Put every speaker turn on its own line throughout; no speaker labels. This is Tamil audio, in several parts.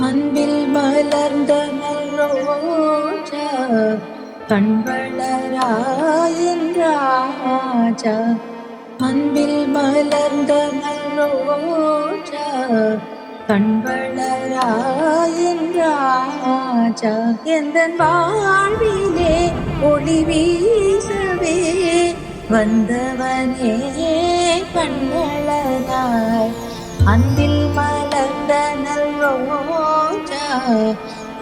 அன்பில் மலர்ந்த நல்ரோஜா கண்வளராயின் ராஜா. அன்பில் மலர்ந்த நல்ரோஜா கண்வளராயின் ராஜா. எந்தன் வாழ்விலே ஒளி வீசவே வந்தவனே கண்வளராய். அன்பில் மலர்ந்த நல்ரோஜா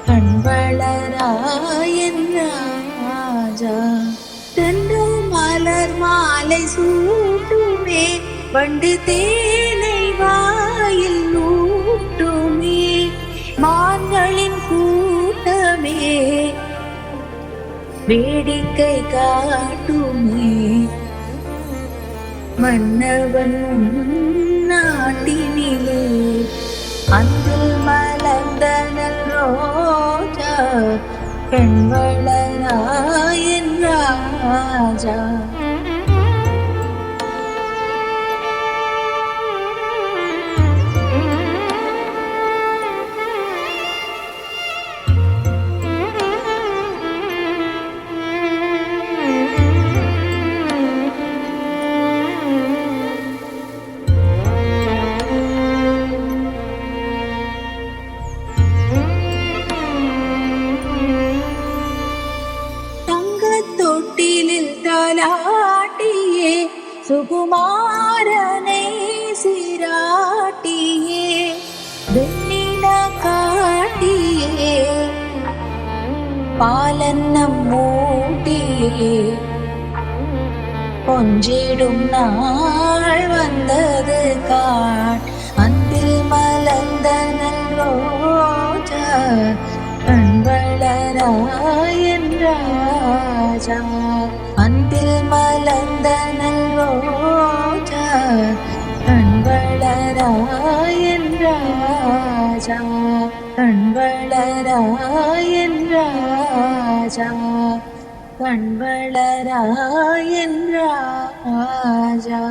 கண்வளராயின் ராஜா. தென்றல் மலர் மாலை சூட்டுமே வண்டு தேனை வாயில் ஊட்டுமே. மான்களின் கூட்டமே வேடிக்கை காட்டுமே. மன்னவன் நாட்டினிலே அன்பில் மலர்ந்த நல்ரோஜா கண்வளராயின் ராஜா. தொட்டிலில் தாலாட்டியே சுகுமாரனை சீராட்டியே. வெண்ணில காட்டியே பாலன்னம் மூட்டியே. கொஞ்சிடும் நாள் வந்தது காட். அன்பில் மலர்ந்த நல்ரோஜா கண்வளராயின் ராஜா. அன்பில் மலர்ந்த நல்ரோஜா கண்வளராயின் ராஜா. கண்வளராயின் ராஜா. கண்வளராயின் ராஜா.